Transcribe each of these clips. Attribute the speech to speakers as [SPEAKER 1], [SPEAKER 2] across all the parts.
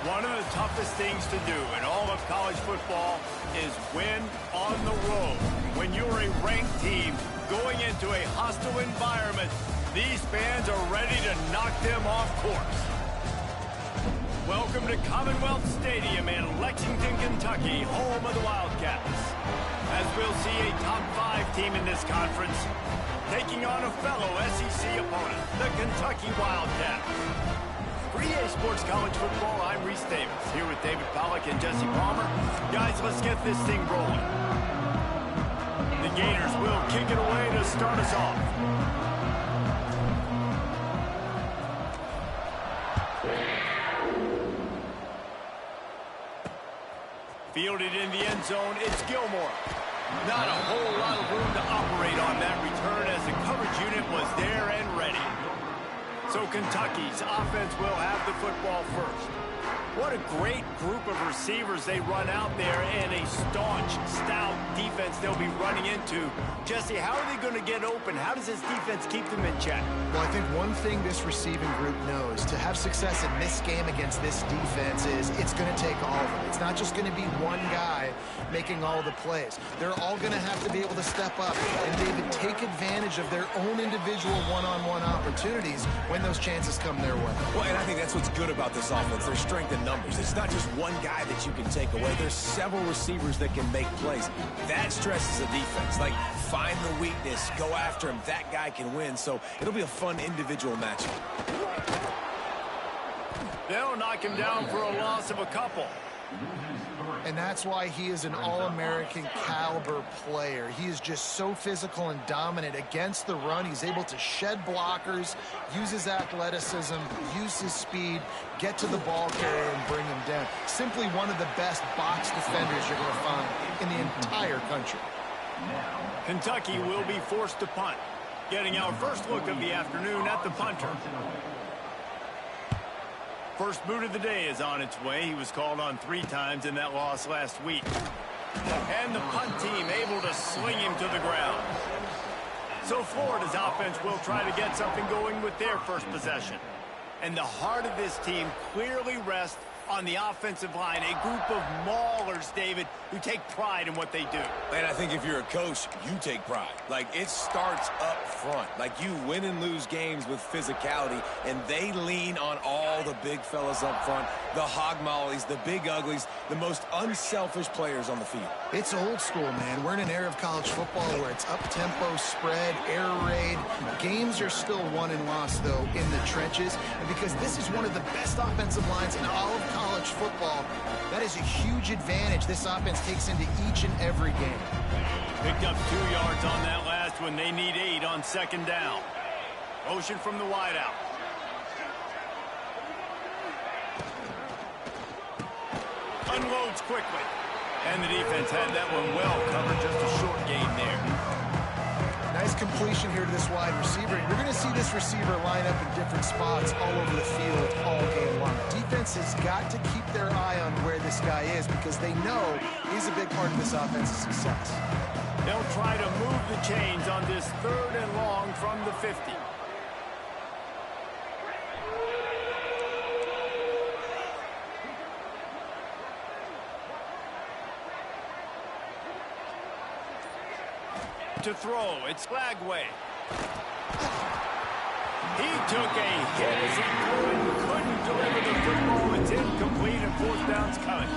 [SPEAKER 1] One of the toughest things to do in all of college football is win on the road. When you're a ranked team going into a hostile environment, these fans are ready to knock them off course. Welcome to Commonwealth Stadium in Lexington, Kentucky, home of the Wildcats. As we'll see a top 5 team in this conference taking on a fellow SEC opponent, the Kentucky Wildcats. For EA Sports College Football, I'm Reese Davis, here with David Pollack and Jesse Palmer. Guys, let's get this thing rolling. The Gators will kick it away to start us off. Fielded in the end zone, it's Gilmore. Not a whole lot of room to operate on that return as the coverage unit was there and ready. So Kentucky's offense will have the football first. What a great group of receivers they run out there, and a staunch, stout defense they'll be running into. Jesse, how are they going to get open? How does this defense keep them in check?
[SPEAKER 2] Well, I think one thing this receiving group knows to have success in this game against this defense is it's going to take all of them. It's not just going to be one guy making all the plays. They're all going to have to be able to step up and, David, take advantage of their own individual one-on-one opportunities when those chances come their way.
[SPEAKER 3] Well, and I think that's what's good about this offense. Their strength in numbers. It's not just one guy that you can take away. There's several receivers that can make plays. That stresses the defense. Like, find the weakness, go after him. That guy can win. So it'll be a fun individual matchup.
[SPEAKER 1] They'll knock him down for a loss of a couple.
[SPEAKER 2] And that's why he is an All-American caliber player. He is just so physical and dominant against the run. He's able to shed blockers, use his athleticism, use his speed, get to the ball carrier and bring him down. Simply one of the best box defenders you're going to find in the entire country.
[SPEAKER 1] Kentucky will be forced to punt. Getting our first look of the afternoon at the punter. First boot of the day is on its way. He was called on 3 times in that loss last week. And the punt team able to sling him to the ground. So Florida's offense will try to get something going with their first possession. And the heart of this team clearly rests on the offensive line, a group of maulers, David, who take pride in what they do.
[SPEAKER 3] And I think if you're a coach, you take pride. Like, it starts up front. Like, you win and lose games with physicality, and they lean on all the big fellas up front, the hog mollies, the big uglies, the most unselfish players on the field.
[SPEAKER 2] It's old school, man. We're in an era of college football where it's up-tempo, spread, air raid. Games are still won and lost, though, in the trenches. And because this is one of the best offensive lines in all of college football, that is a huge advantage this offense takes into each and every game.
[SPEAKER 1] Picked up 2 yards on that last one. They need 8 on second down. Motion from the wideout. Unloads quickly. And the defense had that one well covered. Just a short gain there.
[SPEAKER 2] Nice completion here to this wide receiver. You're going to see this receiver line up in different spots all over the field all game long. Defense has got to keep their eye on where this guy is because they know he's a big part of this offense's success.
[SPEAKER 1] They'll try to move the chains on this 3rd and long from the 50. To throw, it's Flagway. He took a hit as he threw it, couldn't deliver the football. It's incomplete and 4th down's coming.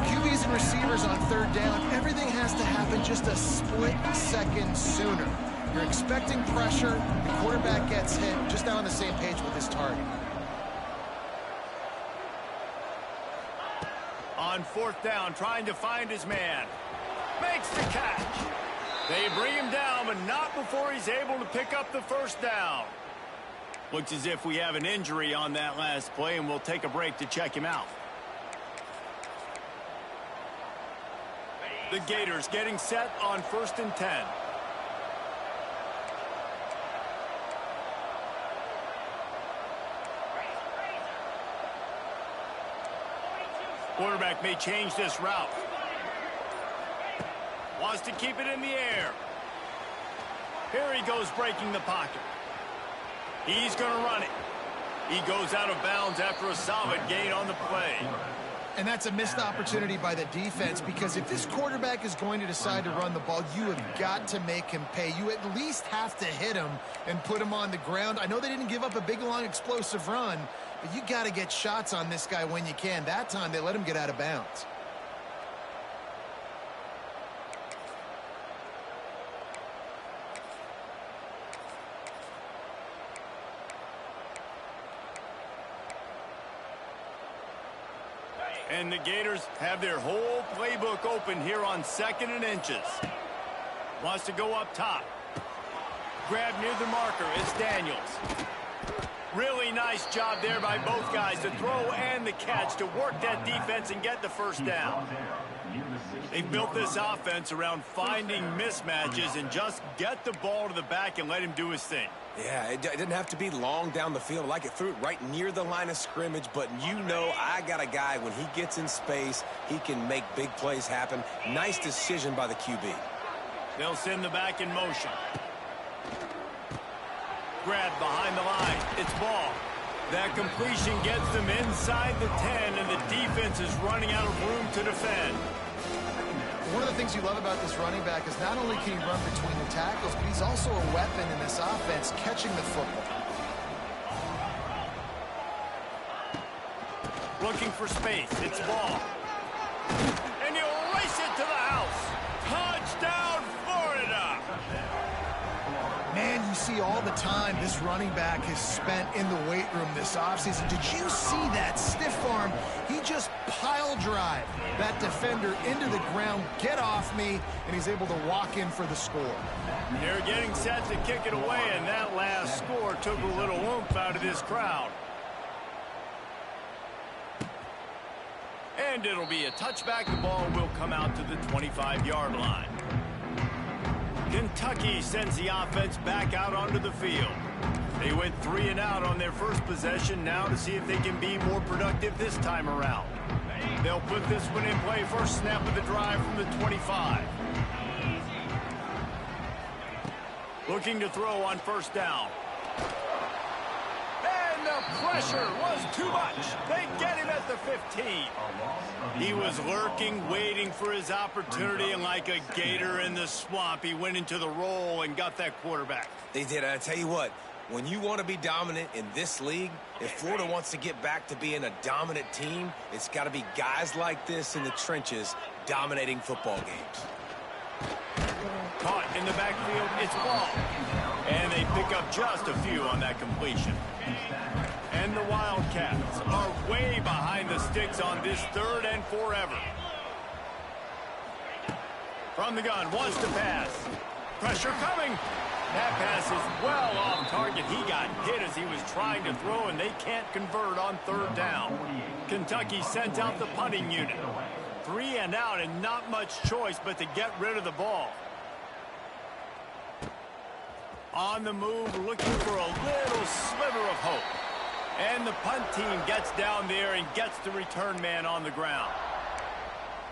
[SPEAKER 2] QBs and receivers on 3rd down, everything has to happen just a split second sooner. You're expecting pressure, the quarterback gets hit, just not on the same page with his target.
[SPEAKER 1] On 4th down, trying to find his man. Makes the catch. They bring him down, but not before he's able to pick up the 1st down. Looks as if we have an injury on that last play, and we'll take a break to check him out. The Gators getting set on 1st and 10. Quarterback may change this route. Wants to keep it in the air. Here he goes breaking the pocket. He's going to run it. He goes out of bounds after a solid gain on the play.
[SPEAKER 2] And that's a missed opportunity by the defense, because if this quarterback is going to decide to run the ball, you have got to make him pay. You at least have to hit him and put him on the ground. I know they didn't give up a big, long, explosive run, but you got to get shots on this guy when you can. That time, they let him get out of bounds.
[SPEAKER 1] And the Gators have their whole playbook open here on 2nd and inches. Wants to go up top. Grab near the marker. It's Daniels. Really nice job there by both guys, the throw and the catch, to work that defense and get the first down. They've built this offense around finding mismatches and just get the ball to the back and let him do his thing.
[SPEAKER 3] Yeah, it didn't have to be long down the field. Like, it threw it right near the line of scrimmage, but you know I got a guy, when he gets in space, he can make big plays happen. Nice decision by the QB.
[SPEAKER 1] They'll send the back in motion. Grab behind the line. It's ball. That completion gets them inside the 10, and the defense is running out of room to defend.
[SPEAKER 2] One of the things you love about this running back is not only can he run between the tackles, but he's also a weapon in this offense, catching the football.
[SPEAKER 1] Looking for space. It's ball. And he'll race it to the house. Touchdown, Florida!
[SPEAKER 2] Man, you see all the time this running back has spent in the weight room this offseason. Did you see that stiff arm? He just pile drive that defender into the ground, get off me, and he's able to walk in for the score.
[SPEAKER 1] They're getting set to kick it away, and that last score took a little oomph out of this crowd. And it'll be a touchback. The ball will come out to the 25-yard line. Kentucky sends the offense back out onto the field. They went 3 and out on their first possession, now to see if they can be more productive this time around. They'll put this one in play. First snap of the drive from the 25. Looking to throw on first down. And the pressure was too much. They get him at the 15. He was lurking, waiting for his opportunity, and like a gator in the swamp, he went into the roll and got that quarterback.
[SPEAKER 3] They did. I tell you what, when you want to be dominant in this league, if Florida wants to get back to being a dominant team, it's got to be guys like this in the trenches dominating football games.
[SPEAKER 1] Caught in the backfield, it's ball. And they pick up just a few on that completion. And the Wildcats are way behind the sticks on this 3rd and forever. From the gun, wants to pass. Pressure coming. That pass is well off target. He got hit as he was trying to throw, and they can't convert on 3rd down. Kentucky sent out the punting unit. 3 and out, and not much choice but to get rid of the ball. On the move, looking for a little sliver of hope. And the punt team gets down there and gets the return man on the ground.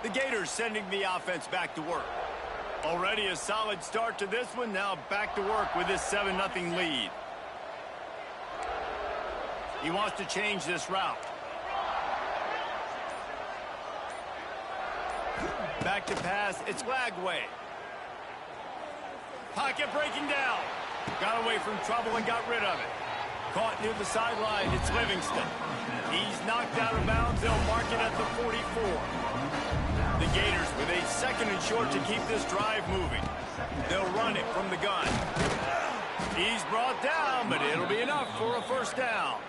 [SPEAKER 1] The Gators sending the offense back to work. Already a solid start to this one. Now back to work with this 7-0 lead. He wants to change this route. Back to pass. It's Lagway. Pocket breaking down. Got away from trouble and got rid of it. Caught near the sideline. It's Livingston. He's knocked out of bounds. They'll mark it at the 44. The Gators with a 2nd and short to keep this drive moving. They'll run it from the gun. He's brought down, but it'll be enough for a first down.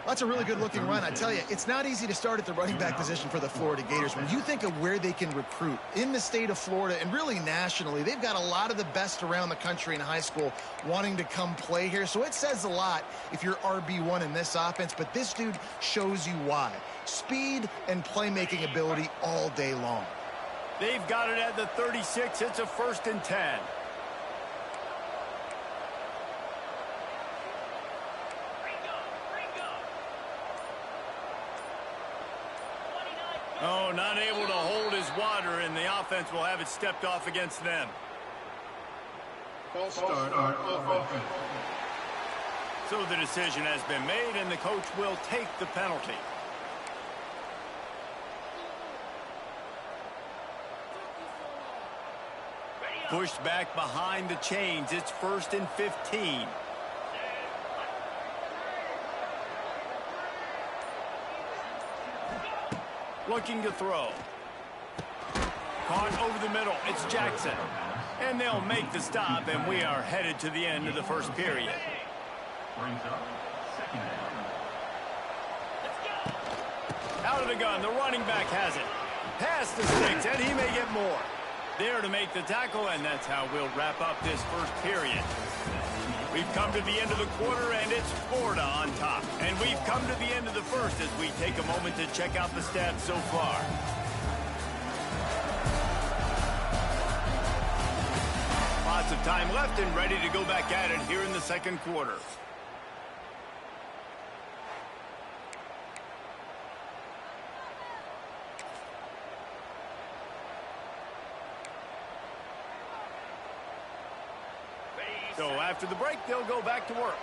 [SPEAKER 2] That's a really good-looking run. I tell you, it's not easy to start at the running back position for the Florida Gators. When you think of where they can recruit in the state of Florida and really nationally, they've got a lot of the best around the country in high school wanting to come play here. So it says a lot if you're RB1 in this offense, but this dude shows you why. Speed and playmaking ability all day long.
[SPEAKER 1] They've got it at the 36. It's a 1st and 10. Oh, not able to hold his water, and the offense will have it stepped off against them.
[SPEAKER 4] False start on offense.
[SPEAKER 1] So the decision has been made, and the coach will take the penalty. Pushed back behind the chains. It's 1st and 15. Looking to throw. Caught over the middle. It's Jackson. And they'll make the stop, and we are headed to the end of the first period. Out of the gun, the running back has it. Past the sticks, and he may get more. There to make the tackle, and that's how we'll wrap up this first period. We've come to the end of the quarter, and it's Florida on top. And we've come to the end of the first as we take a moment to check out the stats so far. Lots of time left and ready to go back at it here in the second quarter. So after the break, they'll go back to work.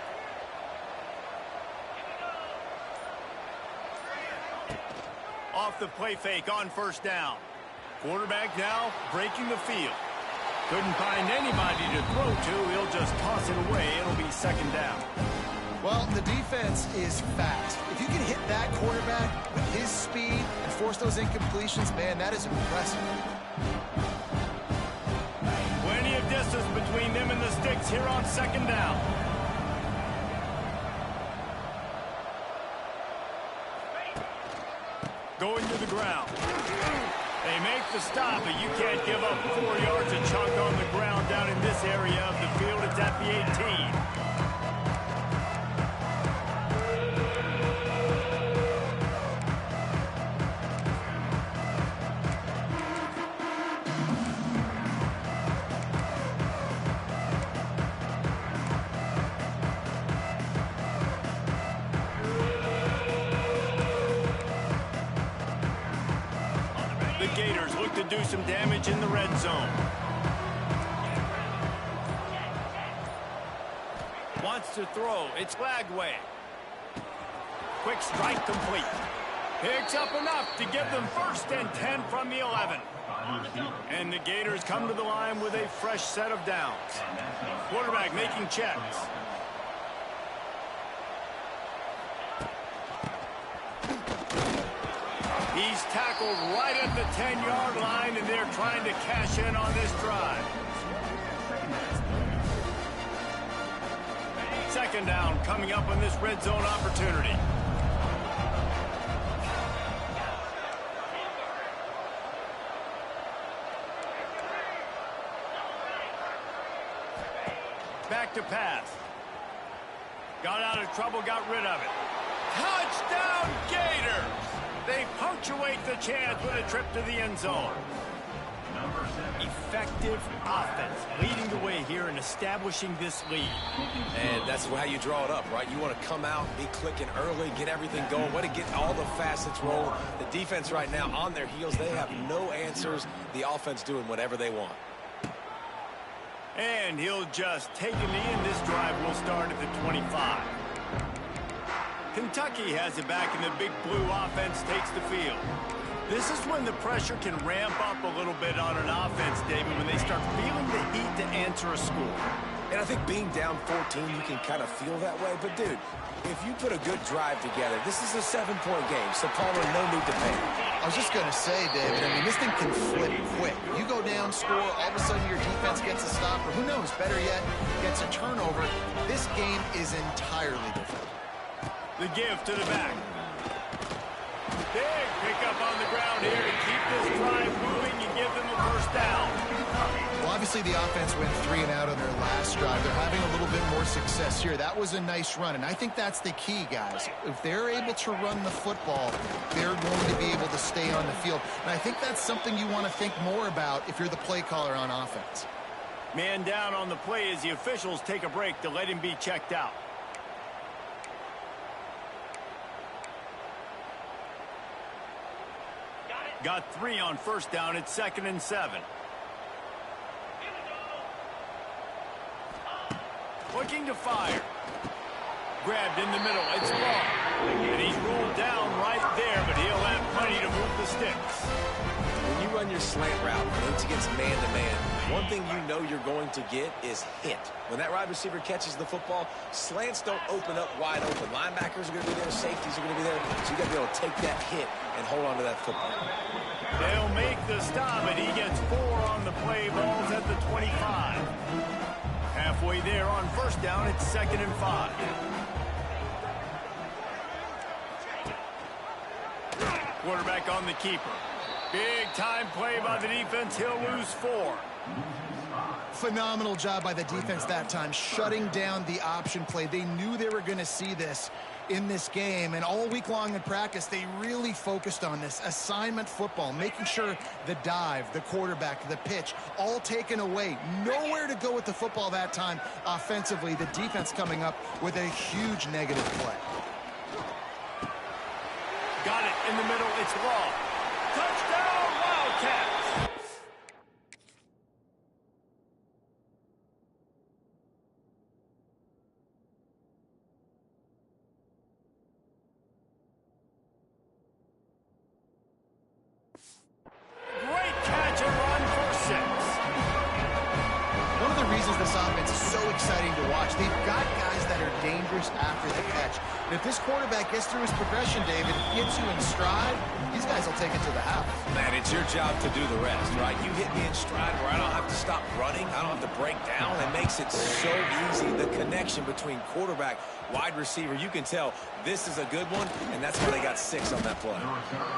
[SPEAKER 1] Off the play fake on first down. Quarterback now breaking the field. Couldn't find anybody to throw to. He'll just toss it away. It'll be second down.
[SPEAKER 2] Well, the defense is fast. If you can hit that quarterback with his speed and force those incompletions, man, that is impressive.
[SPEAKER 1] Plenty of distance between them and the sticks here on second down. Going to the ground. They make the stop, but you can't give up 4 yards a chunk on the ground down in this area of the field. It's at the 18. The Gators look to do some damage in the red zone. Wants to throw. It's Lagway. Quick strike complete. Picks up enough to give them 1st and 10 from the 11. And the Gators come to the line with a fresh set of downs. Quarterback making checks. He's tackled right at the 10-yard line, and they're trying to cash in on this drive. Second down coming up on this red zone opportunity. Back to pass. Got out of trouble, got rid of it. Touchdown, Gators! They punctuate the chance with a trip to the end zone. Effective offense leading the way here and establishing this lead.
[SPEAKER 3] And that's how you draw it up, right? You want to come out, be clicking early, get everything going, want to get all the facets rolling. The defense right now on their heels, they have no answers. The offense doing whatever they want.
[SPEAKER 1] And he'll just take a knee, and this drive will start at the 25. Kentucky has it back, and the big blue offense takes the field. This is when the pressure can ramp up a little bit on an offense, David, when they start feeling the heat to answer a score.
[SPEAKER 3] And I think being down 14, you can kind of feel that way. But, dude, if you put a good drive together, this is a 7-point game, so Palmer, no need to panic.
[SPEAKER 2] I was just going to say, David, I mean, this thing can flip quick. You go down, score, all of a sudden your defense gets a stop, or who knows, better yet, gets a turnover. This game is entirely different.
[SPEAKER 1] The give to the back. Big pickup on the ground here to keep this drive moving and give them a first down.
[SPEAKER 2] Well, obviously the offense went 3 and out on their last drive. They're having a little bit more success here. That was a nice run, and I think that's the key, guys. If they're able to run the football, they're going to be able to stay on the field. And I think that's something you want to think more about if you're the play caller on offense.
[SPEAKER 1] Man down on the play as the officials take a break to let him be checked out. Got 3 on first down. It's 2nd and 7. Looking to fire. Grabbed in the middle. It's long. And he's ruled down right there, but he'll have plenty to move the sticks.
[SPEAKER 3] When you run your slant route once against man-to-man, one thing you know you're going to get is hit. When that wide receiver catches the football, slants don't open up wide open. Linebackers are going to be there, safeties are going to be there, so you got to be able to take that hit and hold on to that football.
[SPEAKER 1] They'll make the stop, and he gets 4 on the play. Ball's at the 25. Halfway there on first down, it's 2nd and 5. Quarterback on the keeper. Big time play by the defense. He'll lose 4.
[SPEAKER 2] Phenomenal job by the defense that time, shutting down the option play. They knew they were going to see this in this game, and all week long in practice, they really focused on this assignment football, making sure the dive, the quarterback, the pitch, all taken away. Nowhere to go with the football that time offensively. The defense coming up with a huge negative play.
[SPEAKER 1] Got it in the middle. It's long. Touchdown, Wildcats! Great catch and run for 6.
[SPEAKER 2] One of the reasons this offense is so exciting to watch, they've got guys that are dangerous after the catch. And if this quarterback gets through his progression, David, gets you in stride, these guys will take it to the house.
[SPEAKER 3] Man, it's your job to do the rest, right? You hit me in stride where I don't have to stop running. I don't have to break down. It makes it so easy. The connection between quarterback, wide receiver, you can tell this is a good one, and that's why they got 6 on that play.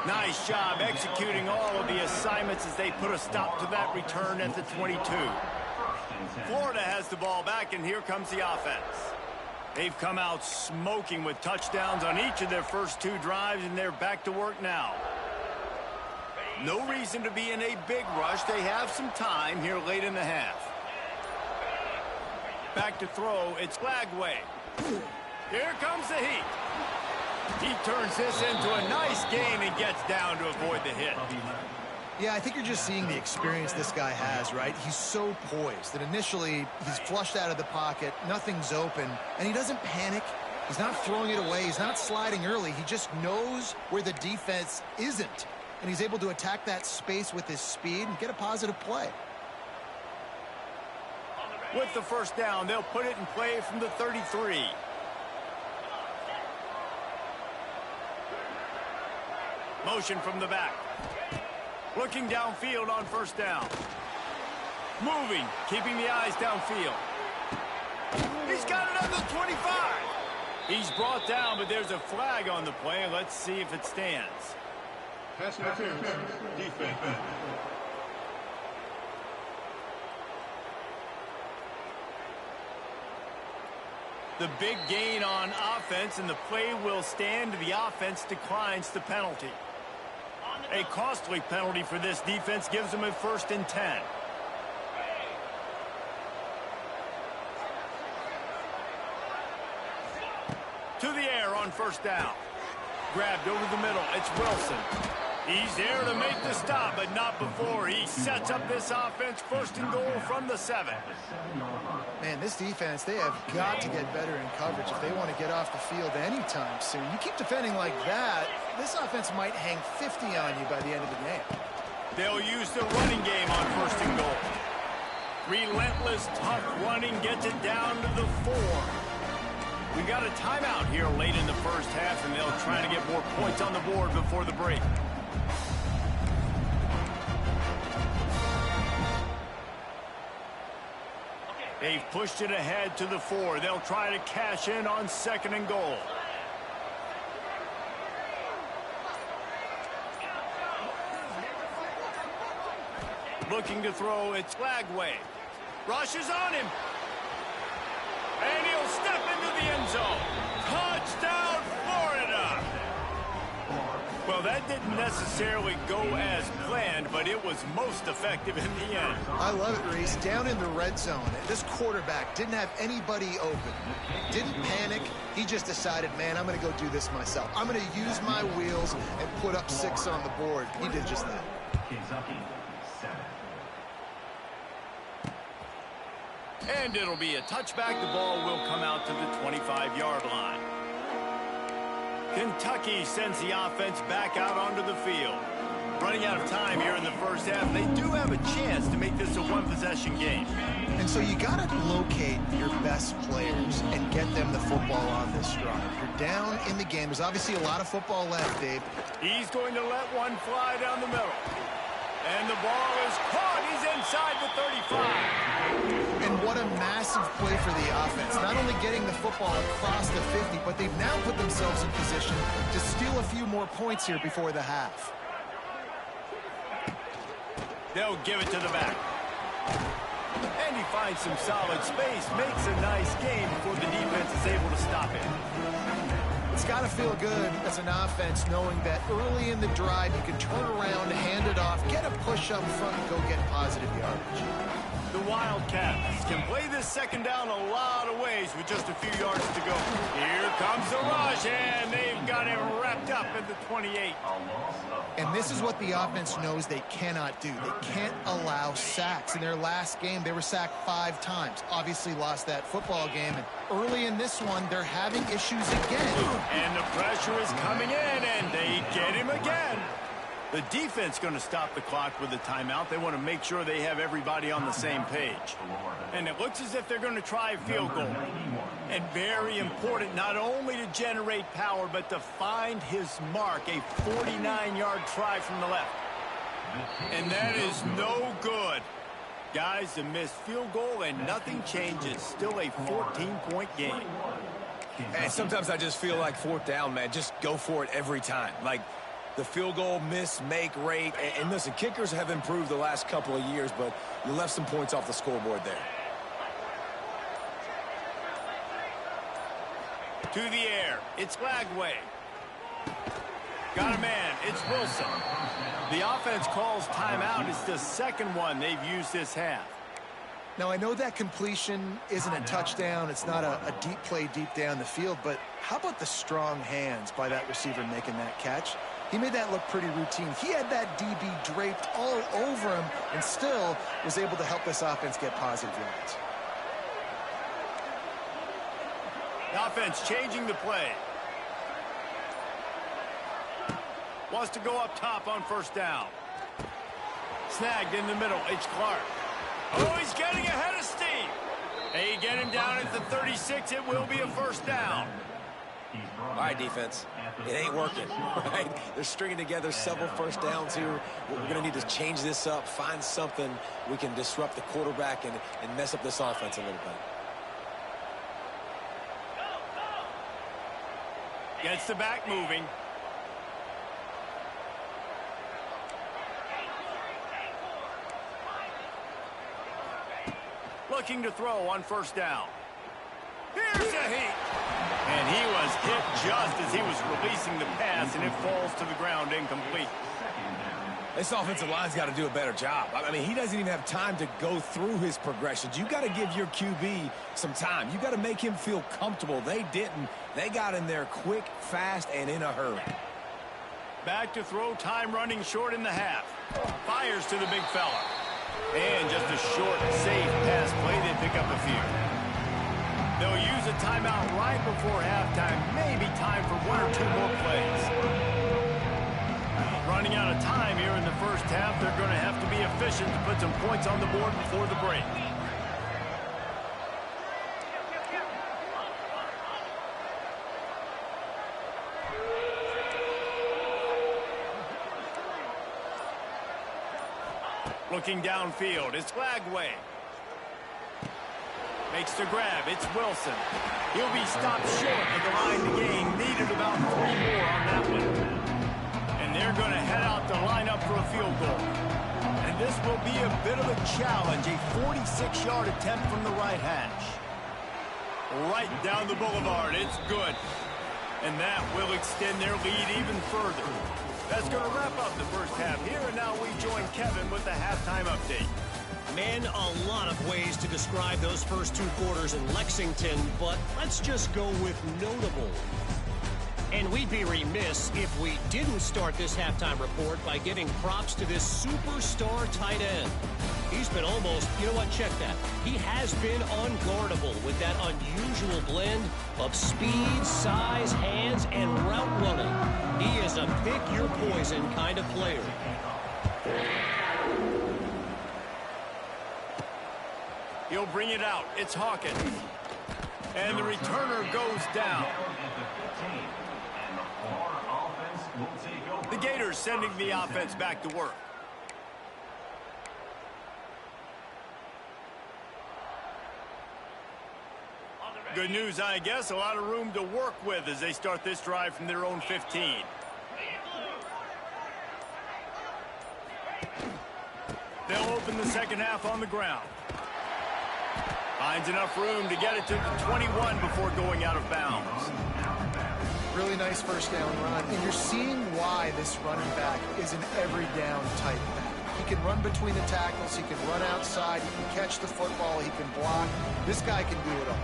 [SPEAKER 1] Nice job executing all of the assignments as they put a stop to that return at the 22. Florida has the ball back, and here comes the offense. They've come out smoking with touchdowns on each of their first 2 drives, and they're back to work now. No reason to be in a big rush. They have some time here late in the half. Back to throw. It's Flagway. Here comes the heat. He turns this into a nice gain and gets down to avoid the hit.
[SPEAKER 2] Yeah, I think you're just seeing the experience this guy has, right? He's so poised that initially he's flushed out of the pocket, nothing's open, and he doesn't panic. He's not throwing it away. He's not sliding early. He just knows where the defense isn't, and he's able to attack that space with his speed and get a positive play.
[SPEAKER 1] With the first down, they'll put it in play from the 33. Motion from the back. Looking downfield on first down. Moving, keeping the eyes downfield. He's got it on the 25. He's brought down, but there's a flag on the play. Let's see if it stands.
[SPEAKER 4] Pass interference, defense.
[SPEAKER 1] The big gain on offense, and the play will stand. The offense declines the penalty. A costly penalty for this defense gives them a 1st and 10. To the air on first down. Grabbed over the middle. It's Wilson. He's there to make the stop, but not before. He sets up this offense 1st and goal from the 7.
[SPEAKER 2] Man, this defense, they have got to get better in coverage if they want to get off the field anytime soon. You keep defending like that, this offense might hang 50 on you by the end of the game.
[SPEAKER 1] They'll use the running game on 1st and goal. Relentless, tough running gets it down to the 4. We got a timeout here late in the first half, and they'll try to get more points on the board before the break. They've pushed it ahead to the 4. They'll try to cash in on 2nd and goal. Looking to throw, it's Flagway. Rushes on him. And he'll step into the end zone. Touchdown, Florida! Well, that didn't necessarily go as planned, but it was most effective in the end.
[SPEAKER 2] I love it, Reese. Down in the red zone, this quarterback didn't have anybody open. Didn't panic. He just decided, man, I'm going to go do this myself. I'm going to use my wheels and put up 6 on the board. He did just that.
[SPEAKER 1] And it'll be a touchback. The ball will come out to the 25-yard line. Kentucky sends the offense back out onto the field. Running out of time here in the first half. They do have a chance to make this a one-possession game.
[SPEAKER 2] And so you got to locate your best players and get them the football on this drive. You're down in the game. There's obviously a lot of football left, Dave.
[SPEAKER 1] He's going to let one fly down the middle. And the ball is caught. He's inside the 35.
[SPEAKER 2] And what a massive play for the offense. Not only getting the football across the 50, but they've now put themselves in position to steal a few more points here before the half.
[SPEAKER 1] They'll give it to the back. And he finds some solid space, makes a nice game before the defense is able to stop it.
[SPEAKER 2] It's got to feel good as an offense knowing that early in the drive you can turn around, hand it off, get a push up front, and go get positive yardage.
[SPEAKER 1] The Wildcats can play this second down a lot of ways with just a few yards to go. Here comes the rush, and they've got it wrapped up at the 28.
[SPEAKER 2] And this is what the offense knows they cannot do. They can't allow sacks. In their last game, they were sacked 5 times. Obviously lost that football game. And early in this one, they're having issues again.
[SPEAKER 1] And the pressure is coming in, and they get him again. The defense going to stop the clock with a timeout. They want to make sure they have everybody on the same page. And it looks as if they're going to try a field goal. And very important, not only to generate power, but to find his mark, a 49-yard try from the left. And that is no good. Guys, a missed field goal, and nothing changes. Still a 14-point game.
[SPEAKER 3] And sometimes I just feel like fourth down, man, just go for it every time. Like, the field goal miss, make rate. And listen, kickers have improved the last couple of years, but you left some points off the scoreboard there.
[SPEAKER 1] To the air. It's Lagway. Got a man. It's Wilson. The offense calls timeout. It's the second one they've used this half.
[SPEAKER 2] Now, I know that completion isn't a touchdown. It's not a deep play deep down the field, but how about the strong hands by that receiver making that catch? He made that look pretty routine. He had that DB draped all over him and still was able to help this offense get positive yards.
[SPEAKER 1] The offense changing the play. Wants to go up top on first down. Snagged in the middle. It's Clark. Oh, he's getting ahead of steam. They get him down at the 36. It will be a first down.
[SPEAKER 3] All right, defense. It ain't working, right? They're stringing together several first downs here. We're going to need to change this up, find something we can disrupt the quarterback and mess up this offense a little bit.
[SPEAKER 1] Gets the back moving. Looking to throw on first down. Here's a heat. And he was hit just as he was releasing the pass, and it falls to the ground incomplete.
[SPEAKER 3] This offensive line's got to do a better job. I mean, he doesn't even have time to go through his progressions. You got to give your QB some time. You got to make him feel comfortable. They didn't. They got in there quick, fast, and in a hurry.
[SPEAKER 1] Back to throw, time running short in the half. Fires to the big fella. And just a short, safe pass play. They pick up a few. They'll use a timeout right before halftime. Maybe time for 1 or 2 more plays. Running out of time here in the first half. They're going to have to be efficient to put some points on the board before the break. Looking downfield, it's Lagway. Makes the grab, it's Wilson. He'll be stopped short of the line to gain. Needed about 3 more on that one. And they're going to head out to line up for a field goal. And this will be a bit of a challenge, a 46-yard attempt from the right hash. Right down the boulevard, it's good. And that will extend their lead even further. That's going to wrap up the first half here, and now we join Kevin with the halftime update.
[SPEAKER 5] Man, a lot of ways to describe those first 2 quarters in Lexington, but let's just go with notable. And we'd be remiss if we didn't start this halftime report by giving props to this superstar tight end. He's been almost, you know what, check that. He has been unguardable with that unusual blend of speed, size, hands, and route running. He is a pick-your-poison kind of player.
[SPEAKER 1] He'll bring it out. It's Hawkins. And the returner goes down. The Gators sending the offense back to work. Good news, I guess. A lot of room to work with as they start this drive from their own 15. They'll open the second half on the ground. Finds enough room to get it to the 21 before going out of bounds.
[SPEAKER 2] Really nice first down run. And you're seeing why this running back is an every down type back. He can run between the tackles. He can run outside. He can catch the football. He can block. This guy can do it all.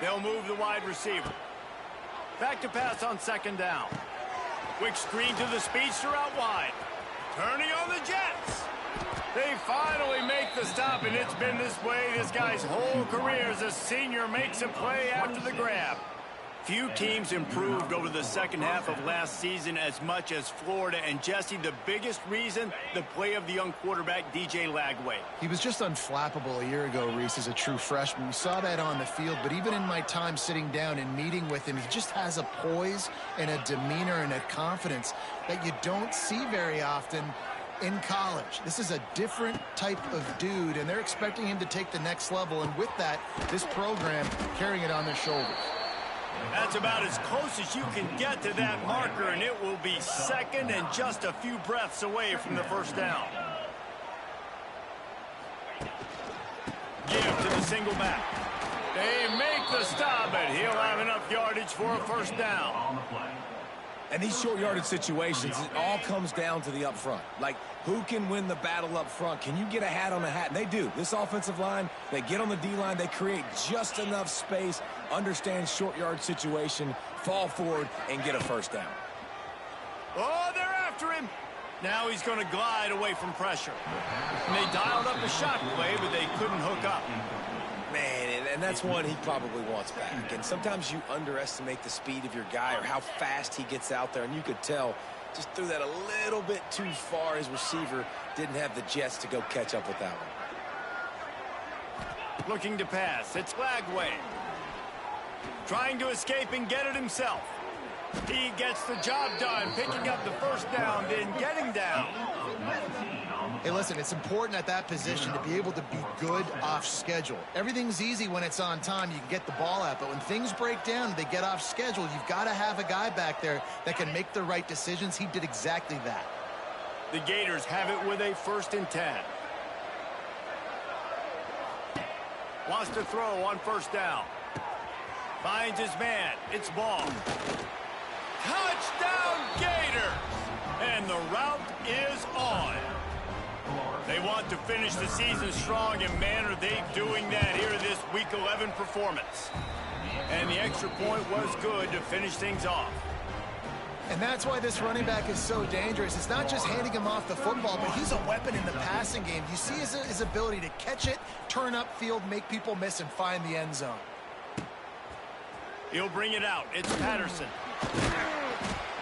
[SPEAKER 1] They'll move the wide receiver. Back to pass on second down. Quick screen to the speedster out wide. Turning on the Jets. They finally make the stop, and it's been this way this guy's whole career as a senior makes a play after the grab. Few teams improved over the second half of last season as much as Florida. And, Jesse, the biggest reason, the play of the young quarterback, DJ Lagway.
[SPEAKER 2] He was just unflappable a year ago, Reese, as a true freshman. We saw that on the field, but even in my time sitting down and meeting with him, he just has a poise and a demeanor and a confidence that you don't see very often in college. This is a different type of dude, and they're expecting him to take the next level. And with that, this program carrying it on their shoulders.
[SPEAKER 1] That's about as close as you can get to that marker, and it will be second and just a few breaths away from the first down. Give to the single back. They make the stop, but he'll have enough yardage for a first down.
[SPEAKER 3] And these short yardage situations, it all comes down to the up front. Like, who can win the battle up front? Can you get a hat on a hat? And they do. This offensive line, they get on the D-line, they create just enough space, understand short yard situation, fall forward, and get a first down.
[SPEAKER 1] Oh, they're after him. Now he's going to glide away from pressure. And they dialed up a shot play, but they couldn't hook up.
[SPEAKER 3] Man, and that's one he probably wants back. And sometimes you underestimate the speed of your guy or how fast he gets out there. And you could tell just threw that a little bit too far. His receiver didn't have the jets to go catch up with that one.
[SPEAKER 1] Looking to pass. It's Lagway. Trying to escape and get it himself. He gets the job done, picking up the first down, then getting down.
[SPEAKER 2] Hey, listen, it's important at that position to be able to be good off schedule. Everything's easy when it's on time. You can get the ball out. But when things break down, they get off schedule. You've got to have a guy back there that can make the right decisions. He did exactly that.
[SPEAKER 1] The Gators have it with a 1st and 10. Wants to throw on first down. Finds his man. It's Ball. Touchdown, Gators! And the route is on. They want to finish the season strong, and man, are they doing that here in this Week 11 performance. And the extra point was good to finish things off.
[SPEAKER 2] And that's why this running back is so dangerous. It's not just handing him off the football, but he's a weapon in the passing game. You see his ability to catch it, turn upfield, make people miss, and find the end zone.
[SPEAKER 1] He'll bring it out. It's Patterson.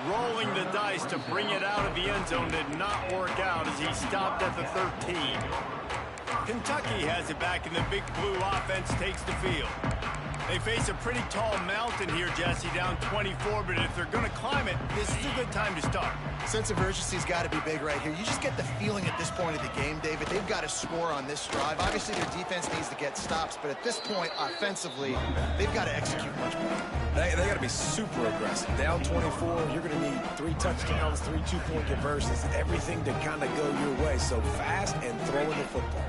[SPEAKER 1] Rolling the dice to bring it out of the end zone did not work out as he stopped at the 13. Kentucky has it back, and the Big Blue offense takes the field. They face a pretty tall mountain here, Jesse, down 24, but if they're going to climb it, this is a good time to start.
[SPEAKER 2] Sense of urgency's got to be big right here. You just get the feeling at this point of the game, David, they've got to score on this drive. Obviously, their defense needs to get stops, but at this point, offensively, they've got to execute much better.
[SPEAKER 3] They got to be super aggressive. Down 24, you're going to need 3 touchdowns, 3 two-point conversions, everything to kind of go your way. So fast and throwing the football.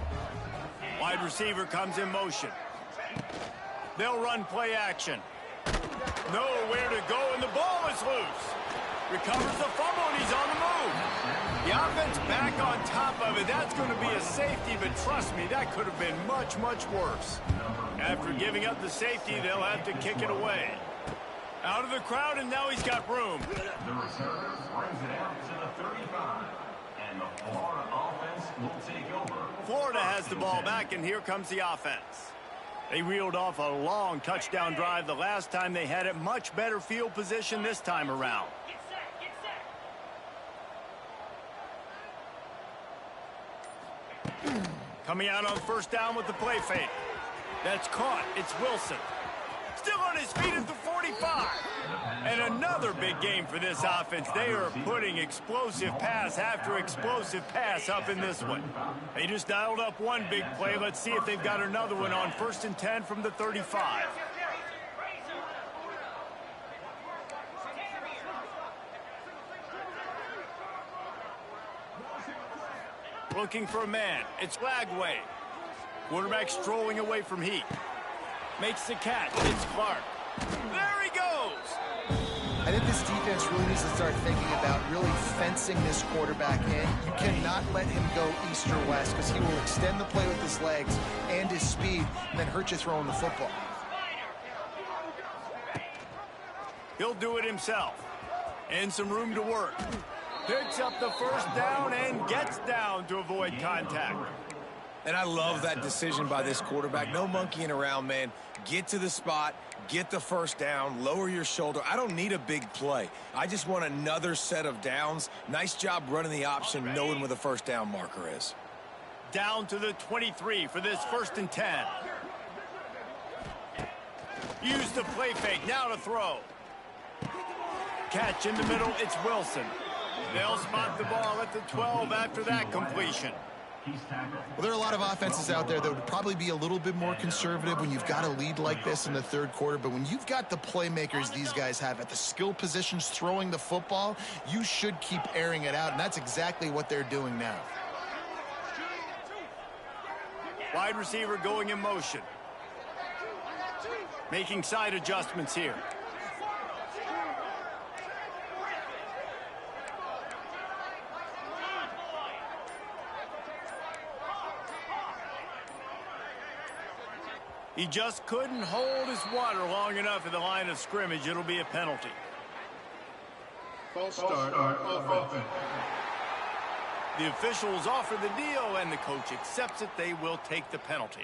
[SPEAKER 1] Wide receiver comes in motion. They'll run play action. Nowhere to go, and the ball is loose. Recovers the fumble, and he's on the move. The offense back on top of it. That's going to be a safety, but trust me, that could have been much, much worse. After giving up the safety, they'll have to kick it away. Out of the crowd, and now he's got room.
[SPEAKER 6] The returner brings it out to the 35. And the Florida offense will take over.
[SPEAKER 1] Florida has the ball back, and here comes the offense. They reeled off a long touchdown drive the last time they had it. Much better field position this time around. Coming out on first down with the play fake. That's caught. It's Wilson. Still on his feet at the 45. And another big game for this offense. They are putting explosive pass after explosive pass up in this one. They just dialed up one big play. Let's see if they've got another one on 1st and 10 from the 35. Looking for a man. It's Lagway. Quarterback strolling away from Heat. Makes the catch. It's Clark. There he goes.
[SPEAKER 2] I think this defense really needs to start thinking about really fencing this quarterback in. You cannot let him go east or west because he will extend the play with his legs and his speed and then hurt you throwing the football.
[SPEAKER 1] He'll do it himself. And some room to work. Picks up the first down and gets down to avoid contact.
[SPEAKER 3] And I love that decision by this quarterback. No monkeying around, man. Get to the spot, get the first down, lower your shoulder. I don't need a big play. I just want another set of downs. Nice job running the option, knowing where the first down marker is.
[SPEAKER 1] Down to the 23 for this 1st and 10. Use the play fake, now to throw. Catch in the middle, it's Wilson. They'll spot the ball at the 12 after that completion.
[SPEAKER 2] Well, there are a lot of offenses out there that would probably be a little bit more conservative when you've got a lead like this in the 3rd quarter. But when you've got the playmakers these guys have at the skill positions throwing the football, you should keep airing it out. And that's exactly what they're doing now.
[SPEAKER 1] Wide receiver going in motion. Making side adjustments here. He just couldn't hold his water long enough at the line of scrimmage. It'll be a penalty.
[SPEAKER 4] False start on offense.
[SPEAKER 1] The officials offer the deal, and the coach accepts it. They will take the penalty.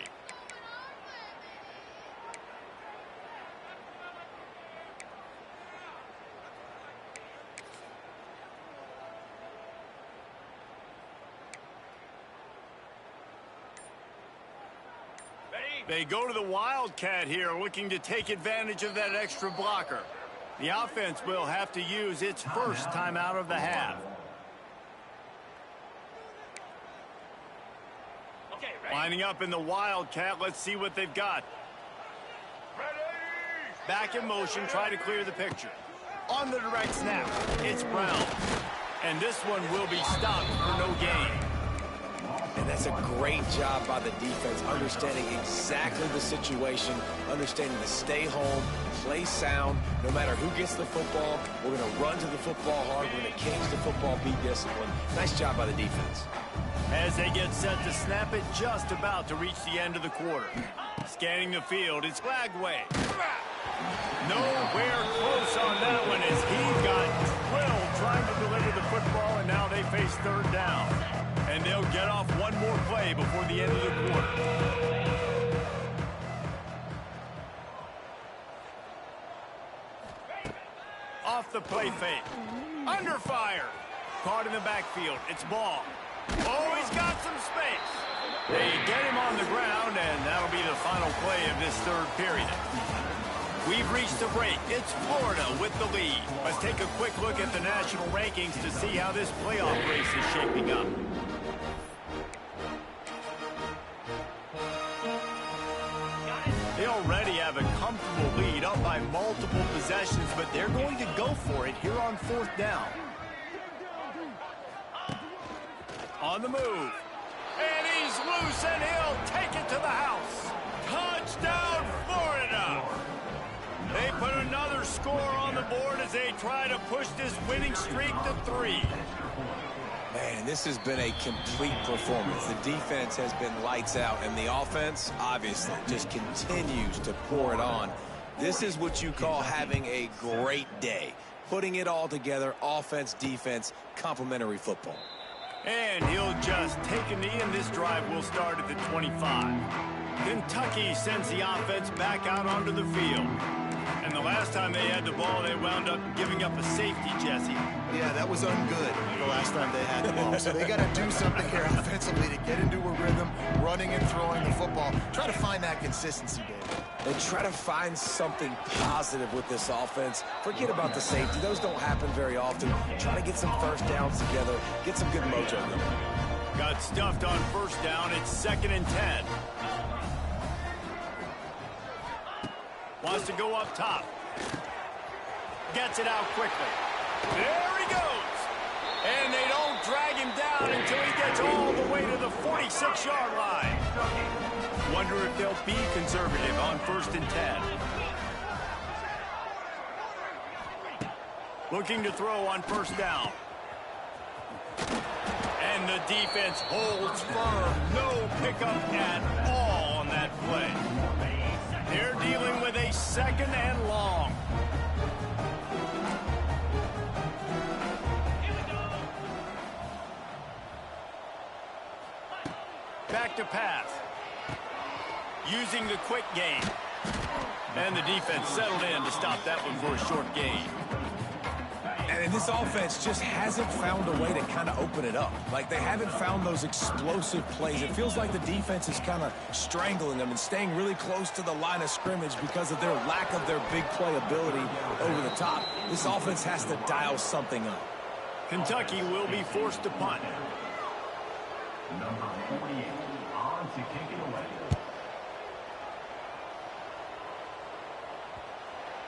[SPEAKER 1] They go to the Wildcat here, looking to take advantage of that extra blocker. The offense will have to use its first timeout of the half. Lining up in the Wildcat, let's see what they've got. Back in motion, try to clear the picture. On the direct snap, it's Brown. And this one will be stopped for no gain.
[SPEAKER 3] And that's a great job by the defense, understanding exactly the situation, understanding to stay home, play sound. No matter who gets the football, we're going to run to the football hard. We're going to cage the football, be disciplined. Nice job by the defense.
[SPEAKER 1] As they get set to snap it, just about to reach the end of the quarter. Scanning the field, it's Lagway. Nowhere close on that one as he got drilled trying to deliver the football, and now they face 3rd down. And they'll get off one more play before the end of the quarter. Off the play fake. Under fire. Caught in the backfield. It's Ball. Oh, he's got some space. They get him on the ground, and that'll be the final play of this 3rd period. We've reached the break. It's Florida with the lead. Let's take a quick look at the national rankings to see how this playoff race is shaping up. They already have a comfortable lead, up by multiple possessions, but they're going to go for it here on 4th down. On the move. And he's loose, and he'll take it to the house. Touchdown, Florida! They put another score on the board as they try to push this winning streak to 3.
[SPEAKER 3] Man, And this has been a complete performance. The defense has been lights out, and the offense, obviously, just continues to pour it on. This is what you call having a great day. Putting it all together, offense, defense, complementary football.
[SPEAKER 1] And he'll just take a knee, and this drive will start at the 25. Kentucky sends the offense back out onto the field. And the last time they had the ball, they wound up giving up a safety, Jesse.
[SPEAKER 2] Yeah, that was ungood the last time they had the ball. So they got to do something here offensively to get into a rhythm, running and throwing the football. Try to find that consistency, David.
[SPEAKER 3] And try to find something positive with this offense. Forget about the safety. Those don't happen very often. Try to get some first downs together. Get some good mojo going.
[SPEAKER 1] Got stuffed on first down. It's 2nd and 10. Wants to go up top. Gets it out quickly. There he goes. And they don't drag him down until he gets all the way to the 46-yard line. Wonder if they'll be conservative on 1st and 10. Looking to throw on 1st down. And the defense holds firm. No pickup at all on that play. They're dealing with a 2nd and long. Back to pass. Using the quick game. And the defense settled in to stop that one for a short gain.
[SPEAKER 3] And this offense just hasn't found a way to kind of open it up. Like, they haven't found those explosive plays. It feels like the defense is kind of strangling them and staying really close to the line of scrimmage because of their lack of their big play ability over the top. This offense has to dial something up.
[SPEAKER 1] Kentucky will be forced to punt.
[SPEAKER 6] Number 48 on to kick it away.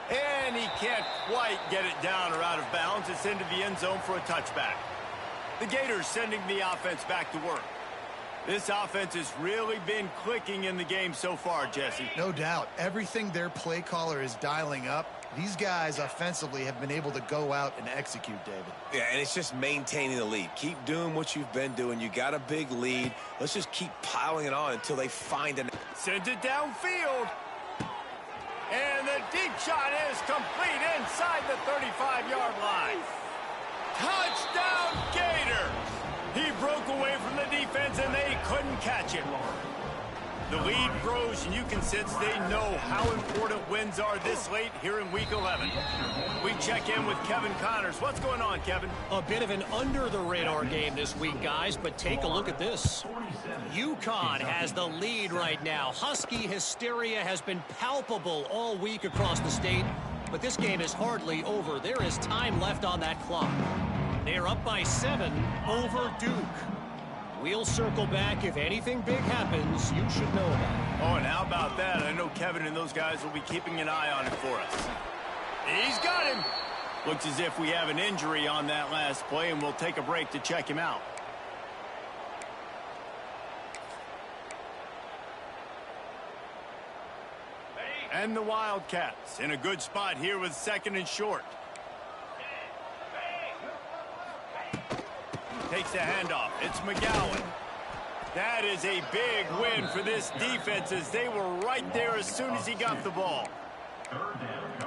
[SPEAKER 1] And he can't quite get it down or out of bounds. It's into the end zone for a touchback. The Gators sending the offense back to work. This offense has really been clicking in the game so far, Jesse.
[SPEAKER 2] No doubt. Everything their play caller is dialing up, these guys offensively have been able to go out and execute, David.
[SPEAKER 3] Yeah, and it's just maintaining the lead. Keep doing what you've been doing. You got a big lead. Let's just keep piling it on until they find an...
[SPEAKER 1] Sends it downfield. And the deep shot is complete inside the 35-yard line. Touchdown, Gators! He broke away from the defense, and they couldn't catch him. The lead grows, and you can sense they know how important wins are this late here in Week 11. We check in with Kevin Connors. What's going on, Kevin?
[SPEAKER 5] A bit of an under-the-radar game this week, guys, but take a look at this. UConn has the lead right now. Husky hysteria has been palpable all week across the state, but this game is hardly over. There is time left on that clock. They're up by 7 over Duke. We'll circle back. If anything big happens, you should know about it.
[SPEAKER 1] Oh, and how about that? I know Kevin and those guys will be keeping an eye on it for us. He's got him. Looks as if we have an injury on that last play, and we'll take a break to check him out. And the Wildcats in a good spot here with 2nd and short. Takes the handoff. It's McGowan. That is a big win for this defense as they were right there as soon as he got the ball.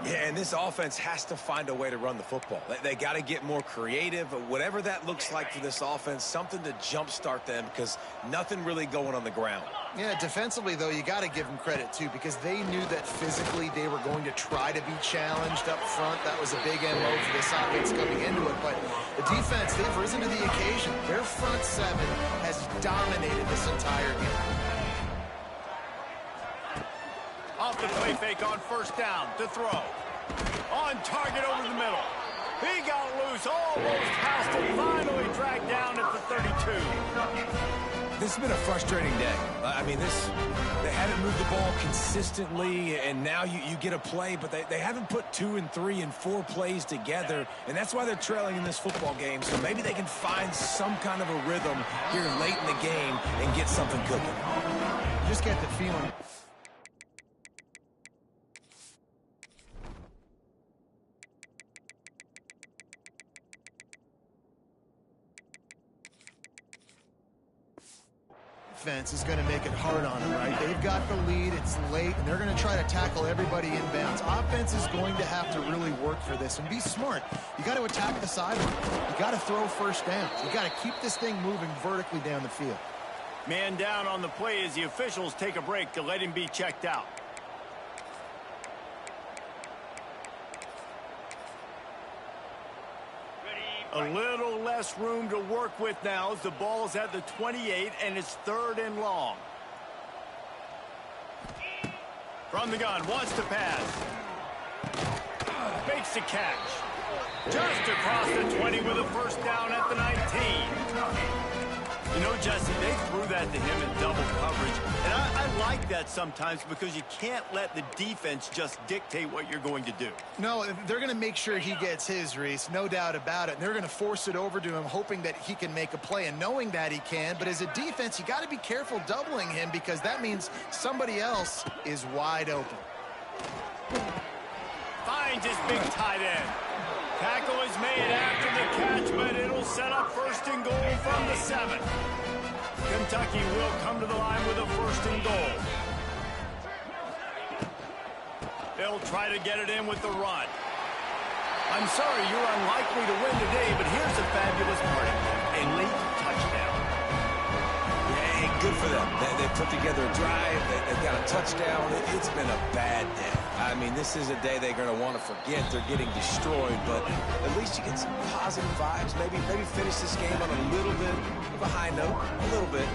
[SPEAKER 3] Yeah, and this offense has to find a way to run the football. They got to get more creative, whatever that looks like for this offense, something to jumpstart them because nothing really going on the ground.
[SPEAKER 2] Yeah, defensively, though, you got to give them credit, too, because they knew that physically they were going to try to be challenged up front. That was a big MO for this offense coming into it. But the defense, they've risen to the occasion. Their front 7 has dominated this entire game.
[SPEAKER 1] Off the play fake on 1st down to throw. On target over the middle. He got loose, almost passed it, finally dragged down at the 32.
[SPEAKER 3] This has been a frustrating day. I mean, they haven't moved the ball consistently, and now you get a play, but they haven't put 2 and 3 and 4 plays together, and that's why they're trailing in this football game. So maybe they can find some kind of a rhythm here late in the game and get something cooking.
[SPEAKER 2] You just get the feeling. defense is going to make it hard on them, right? They've got the lead, it's late, and they're going to try to tackle everybody inbounds. Offense is going to have to really work for this and be smart. You got to attack the sideline. You got to throw first downs. You got to keep this thing moving vertically down the field.
[SPEAKER 1] Man down on the play as the officials take a break to let him be checked out. A little less room to work with now as the ball's at the 28 and it's 3rd and long. From the gun, wants to pass. Makes the catch. Just across the 20 with a first down at the 19. You know, Jesse, they threw that to him in double coverage. And I like that sometimes because you can't let the defense just dictate what you're going to do.
[SPEAKER 2] No, they're going to make sure he gets his, Reese, no doubt about it. And they're going to force it over to him, hoping that he can make a play and knowing that he can. But as a defense, you got to be careful doubling him because that means somebody else is wide open.
[SPEAKER 1] Finds his big tight end. Tackle is made after the catch, but it'll set up 1st and goal from the 7. Kentucky will come to the line with a 1st and goal. They'll try to get it in with the run. I'm sorry, you're unlikely to win today, but here's the fabulous part of it. A late touchdown.
[SPEAKER 3] Yeah, good for them. They put together a drive. They've got a touchdown. It's been a bad day. I mean, this is a day they're going to want to forget. They're getting destroyed, but at least you get some positive vibes. Maybe finish this game on a little bit of a high note, a little bit.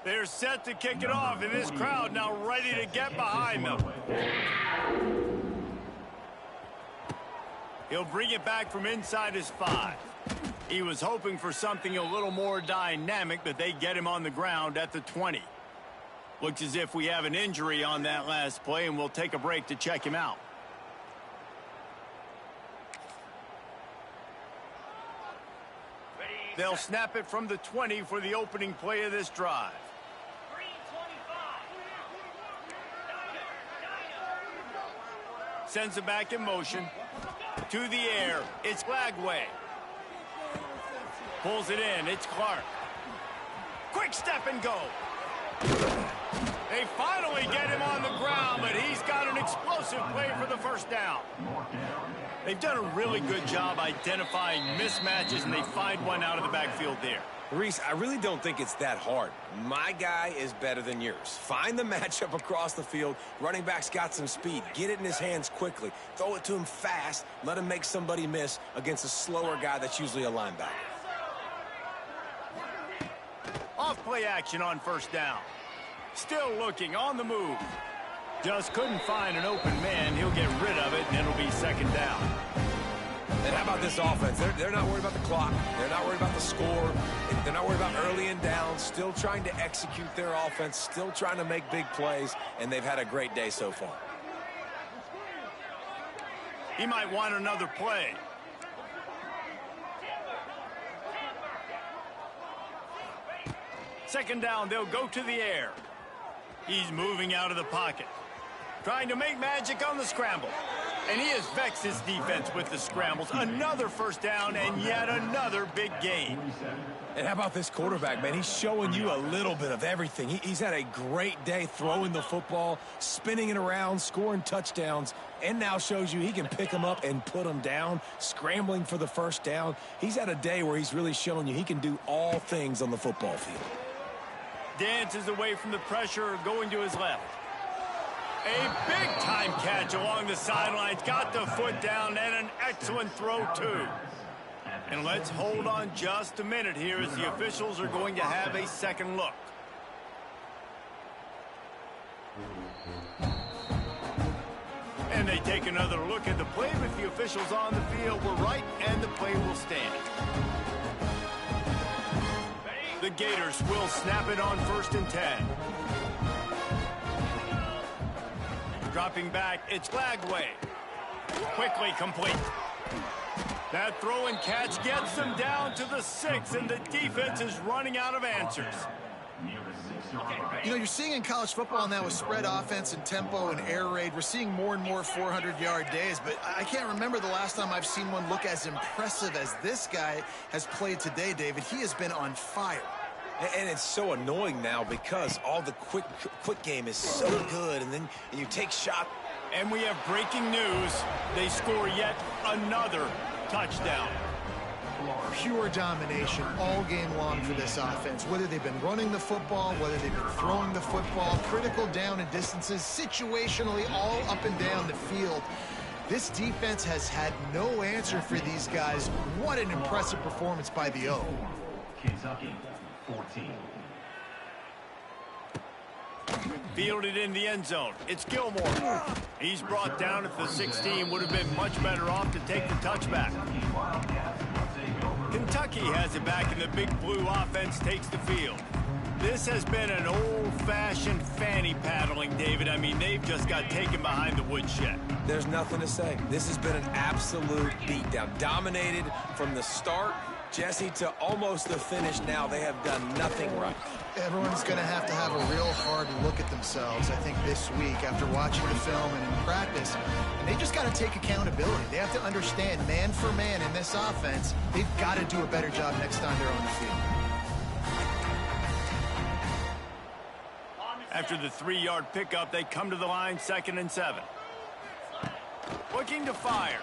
[SPEAKER 1] They're set to kick it off, and this crowd now ready to get behind them. He'll bring it back from inside his 5. He was hoping for something a little more dynamic, but they get him on the ground at the 20. Looks as if we have an injury on that last play, and we'll take a break to check him out. They'll snap it from the 20 for the opening play of this drive. Sends it back in motion. To the air. It's Lagway. Pulls it in. It's Clark. Quick step and go. They finally get him on the ground, but he's got an explosive play for the 1st down. They've done a really good job identifying mismatches, and they find one out of the backfield there.
[SPEAKER 3] Reese, I really don't think it's that hard. My guy is better than yours. Find the matchup across the field. Running back's got some speed. Get it in his hands quickly. Throw it to him fast. Let him make somebody miss against a slower guy that's usually a linebacker.
[SPEAKER 1] Off play action on 1st down. Still looking on the move. Just couldn't find an open man. He'll get rid of it, and it'll be 2nd down.
[SPEAKER 3] And how about this offense? They're not worried about the clock. They're not worried about the score. They're not worried about early and down. Still trying to execute their offense. Still trying to make big plays. And they've had a great day so far.
[SPEAKER 1] He might want another play. Second down, they'll go to the air. He's moving out of the pocket. Trying to make magic on the scramble. And he has vexed his defense with the scrambles. Another 1st down and yet another big gain.
[SPEAKER 3] And how about this quarterback, man? He's showing you a little bit of everything. He's had a great day throwing the football, spinning it around, scoring touchdowns, and now shows you he can pick them up and put them down, scrambling for the 1st down. He's had a day where he's really showing you he can do all things on the football field.
[SPEAKER 1] Dances away from the pressure, going to his left. A big-time catch along the sidelines. Got the foot down and an excellent throw, too. And let's hold on just a minute here as the officials are going to have a second look. And they take another look at the play, but the officials on the field were right, and the play will stand. The Gators will snap it on 1st and 10. Dropping back, it's Lagway. Quickly complete. That throw and catch gets them down to the 6, and the defense is running out of answers.
[SPEAKER 2] You know, you're seeing in college football now with spread offense and tempo and air raid, we're seeing more and more 400-yard days, but I can't remember the last time I've seen one look as impressive as this guy has played today, David. He has been on fire.
[SPEAKER 3] And it's so annoying now because all the quick game is so good, and then you take shot.
[SPEAKER 1] And we have breaking news. They score yet another touchdown.
[SPEAKER 2] Pure domination all game long for this offense. Whether they've been running the football, whether they've been throwing the football, critical down and distances, situationally all up and down the field. This defense has had no answer for these guys. What an impressive performance by the O.
[SPEAKER 6] Kentucky, 14.
[SPEAKER 1] Fielded in the end zone. It's Gilmore. He's brought down at the 16. Would have been much better off to take the touchback. Kentucky has it back, and the big blue offense takes the field. This has been an old-fashioned fanny paddling, David. I mean, they've just got taken behind the woodshed.
[SPEAKER 3] There's nothing to say. This has been an absolute beatdown. Dominated from the start, Jesse, to almost the finish now. They have done nothing right.
[SPEAKER 2] Everyone's going to have a real hard look at themselves, I think, this week after watching the film and in practice. And they just got to take accountability. They have to understand, man for man in this offense, they've got to do a better job next time they're on the field.
[SPEAKER 1] After the 3-yard pickup, they come to the line, 2nd and 7. Looking to fire.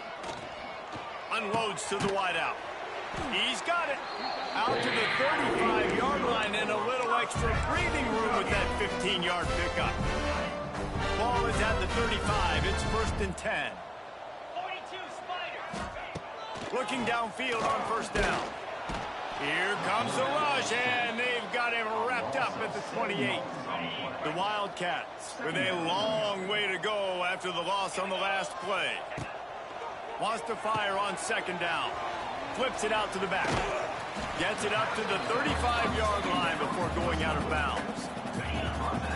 [SPEAKER 1] Unloads to the wideout. He's got it. Out to the 35-yard line, and a little extra breathing room with that 15-yard pickup. Ball is at the 35. It's 1st and 10.
[SPEAKER 7] 42 Spider.
[SPEAKER 1] Looking downfield on 1st down. Here comes the rush, and they've got him wrapped up at the 28. The Wildcats with a long way to go after the loss on the last play. Wants to fire on 2nd down. Flips it out to the back. Gets it up to the 35-yard line before going out of bounds.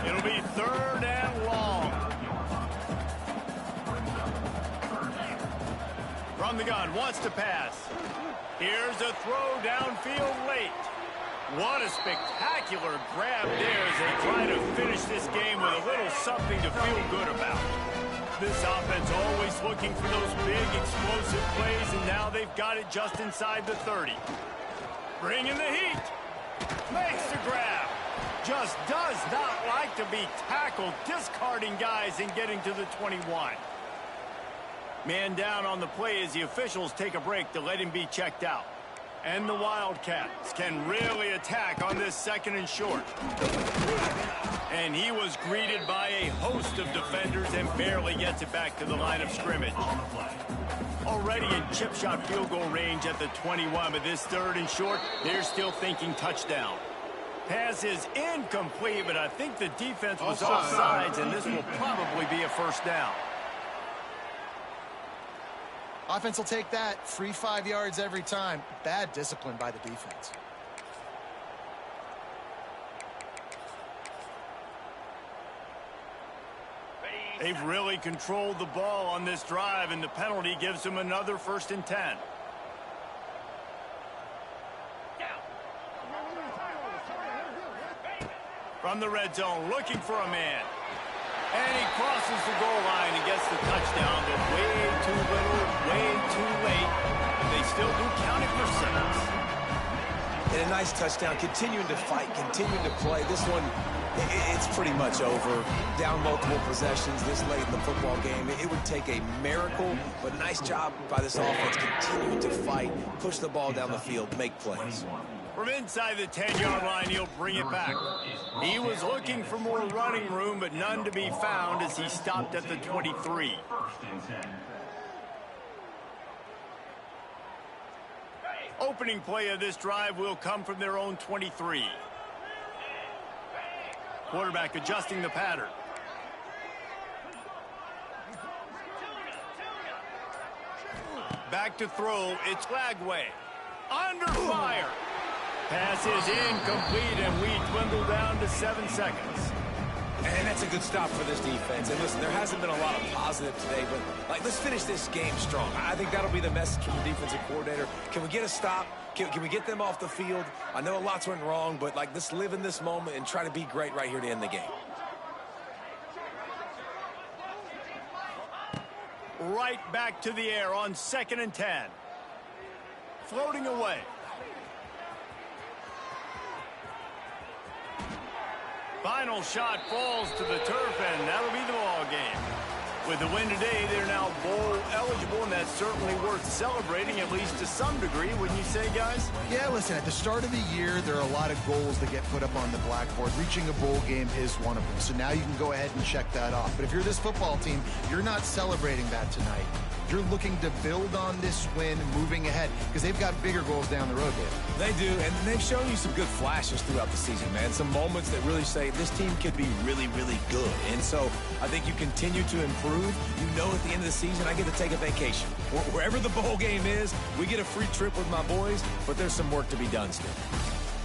[SPEAKER 1] It'll be 3rd and long. From the gun, wants to pass. Here's a throw downfield late. What a spectacular grab there as they try to finish this game with a little something to feel good about. This offense always looking for those big explosive plays, and now they've got it just inside the 30. Bringing the heat. Makes the grab. Just does not like to be tackled, discarding guys and getting to the 21. Man down on the play as the officials take a break to let him be checked out. And the Wildcats can really attack on this 2nd and short. And he was greeted by a host of defenders and barely gets it back to the line of scrimmage. Already in chip shot field goal range at the 21, but this 3rd and short, they're still thinking touchdown. Pass is incomplete, but I think the defense was offsides, and this will probably be a 1st down.
[SPEAKER 2] Offense will take that. Free 5 yards every time. Bad discipline by the defense.
[SPEAKER 1] They've really controlled the ball on this drive, and the penalty gives them another 1st and 10. From the red zone, looking for a man. And he crosses the goal line and gets the touchdown, but way too little, way too late. And they still do count it for 6.
[SPEAKER 3] And a nice touchdown, continuing to fight, continuing to play. This one, it's pretty much over. Down multiple possessions this late in the football game. It would take a miracle, but nice job by this offense, continuing to fight, push the ball down the field, make plays.
[SPEAKER 1] From inside the 10-yard line, he'll bring it back. He was looking for more running room, but none to be found as he stopped at the 23. Opening play of this drive will come from their own 23. Quarterback adjusting the pattern. Back to throw, it's Lagway. Under fire. Pass is incomplete, and we dwindle down to 7 seconds.
[SPEAKER 3] And that's a good stop for this defense. And listen, there hasn't been a lot of positive today, but let's finish this game strong. I think that'll be the message from the defensive coordinator. Can we get a stop? Can we get them off the field? I know a lot's went wrong, but let's live in this moment and try to be great right here to end the game.
[SPEAKER 1] Right back to the air on 2nd and 10. Floating away. Final shot falls to the turf, and that'll be the ball game. With the win today, they're now bowl eligible, and that's certainly worth celebrating, at least to some degree, wouldn't you say, guys?
[SPEAKER 2] Yeah, listen, at the start of the year, there are a lot of goals that get put up on the blackboard. Reaching a bowl game is one of them, so now you can go ahead and check that off. But if you're this football team, you're not celebrating that tonight. You're looking to build on this win moving ahead because they've got bigger goals down the road, Dave.
[SPEAKER 3] They do, and they've shown you some good flashes throughout the season, man. Some moments that really say this team could be really, really good. And so I think you continue to improve. You know at the end of the season, I get to take a vacation. Wherever the bowl game is, we get a free trip with my boys, but there's some work to be done still.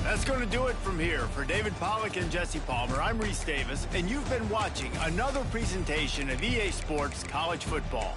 [SPEAKER 1] That's going to do it from here. For David Pollack and Jesse Palmer, I'm Reese Davis, and you've been watching another presentation of EA Sports College Football.